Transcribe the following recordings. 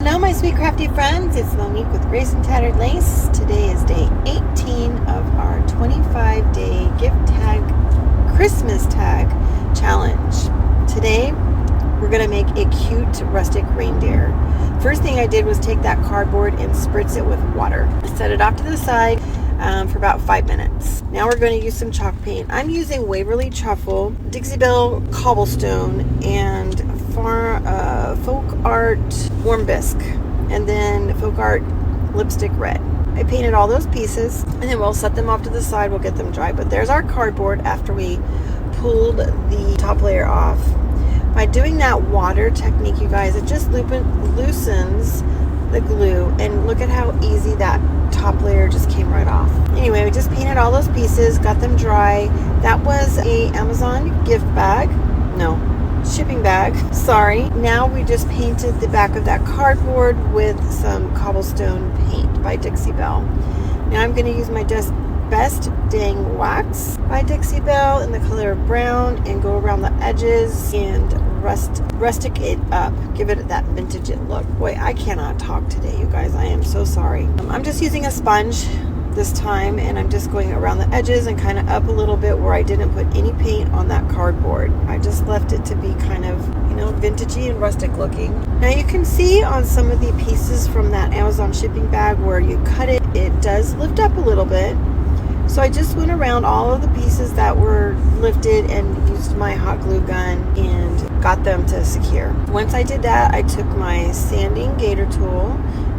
Hello my sweet crafty friends, it's Monique with Grace and Tattered Lace. Today is day 18 of our 25-day gift tag, Christmas tag challenge. Today we're going to make a cute rustic reindeer. First thing I did was take that cardboard and spritz it with water. Set it off to the side for about 5 minutes. Now we're going to use some chalk paint. I'm using Waverly Truffle, Dixie Belle Cobblestone, and Folk Art Warm Bisque, and then Folk Art Lipstick Red. I painted all those pieces, and then we'll set them off to the side. We'll get them dry. But there's our cardboard after we pulled the top layer off. By doing that water technique, you guys, it just loosens the glue, and look at how easy that top layer just came right off. Anyway, we just painted all those pieces, got them dry. That was a Amazon gift bag. No, shipping bag, sorry. Now we just painted the back of that cardboard with some cobblestone paint by Dixie Belle. Now I'm going to use my Best Dang Wax by Dixie Belle in the color of brown and go around the edges and rustic it up, give it that vintage look. Boy, I cannot talk today, you guys. I am so sorry. I'm just using a sponge this time, and I'm just going around the edges and kind of up a little bit where I didn't put any paint on that cardboard. I just left it to be kind of, vintagey and rustic looking. Now you can see on some of the pieces from that Amazon shipping bag where you cut it, it does lift up a little bit. So I just went around all of the pieces that were lifted and used my hot glue gun and got them to secure. Once I did that, I took my sanding gator tool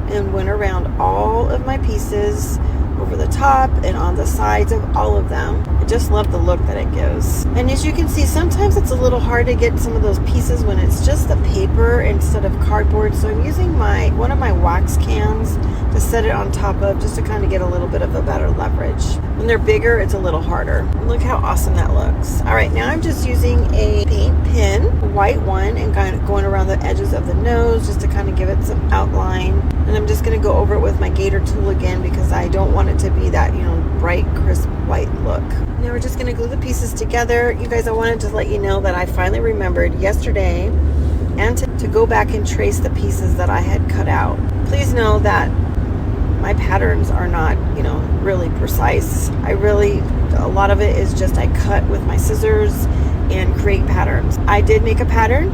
and went around all of my pieces over the top and on the sides of all of them. I just love the look that it gives. And as you can see, sometimes it's a little hard to get some of those pieces when it's just the paper instead of cardboard. So I'm using one of my wax cans to set it on top of, just to kind of get a little bit of a better leverage. When they're bigger, it's a little harder. Look how awesome that looks. All right, now I'm just using a paint pen, a white one, and kind of going around the edges of the nose just to kind of give it some outline. And I'm just going to go over it with my gator tool again because I don't want it to be that, bright, crisp white look. Now we're just going to glue the pieces together. You guys, I wanted to let you know that I finally remembered yesterday and to go back and trace the pieces that I had cut out. Please know that my patterns are not, really precise. A lot of it is just I cut with my scissors and create patterns. I did make a pattern.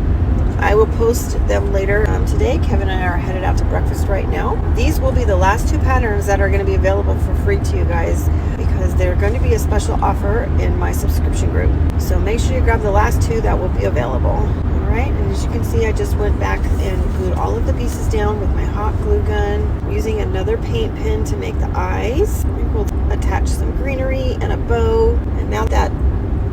I will post them later today. Kevin and I are headed out to breakfast right now. These will be the last 2 patterns that are going to be available for free to you guys because they're going to be a special offer in my subscription group. So make sure you grab the last 2 that will be available. Alright, and as you can see, I just went back and glued all of the pieces down with my hot glue gun, using another paint pen to make the eyes. We'll attach some greenery and a bow, and now that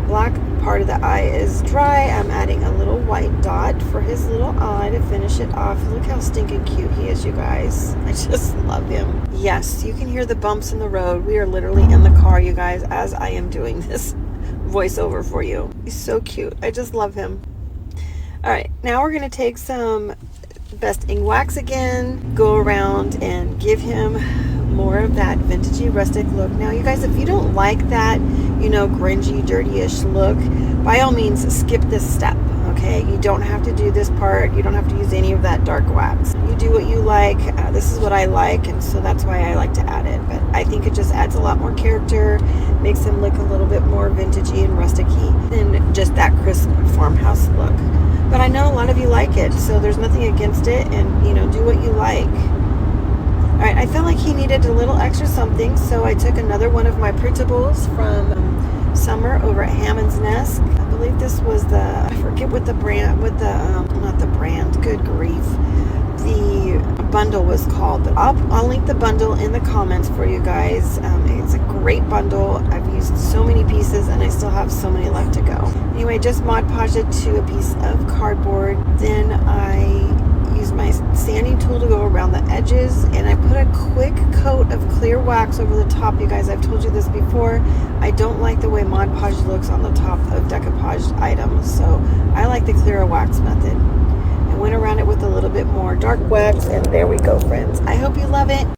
black part of the eye is dry, I'm adding a little white dot for his little eye to finish it off. Look how stinking cute he is, you guys. I just love him. Yes, you can hear the bumps in the road. We are literally in the car, you guys, as I am doing this voiceover for you. He's so cute. I just love him. All right, now we're going to take some Best Ink Wax again, go around and give him more of that vintagey rustic look. Now, you guys, if you don't like that, grungy, dirty-ish look, by all means, skip this step, okay? You don't have to do this part. You don't have to use any of that dark wax. You do what you like. This is what I like, and so that's why I like to add it. But I think it just adds a lot more character, makes him look a little bit more vintagey and rustic-y than just that crisp farmhouse look. But I know a lot of you like it, so there's nothing against it, and, do what you like. All right, I felt like he needed a little extra something, so I took another one of my printables from Summer over at Hammond's Nest. I believe this was I forget what the brand, not the brand, good grief, the bundle was called, but I'll link the bundle in the comments for you guys. It's a great bundle. I've used so many pieces and I still have so many left to go. Anyway, just Mod Podged it to a piece of cardboard. Then I used my sanding tool to go around the edges, and I put a quick coat of clear wax over the top. You guys, I've told you this before. I don't like the way Mod Podge looks on the top of decoupaged items, so I like the clear wax method. I went around it with a little bit more dark wax, and there we go, friends. I hope you love it.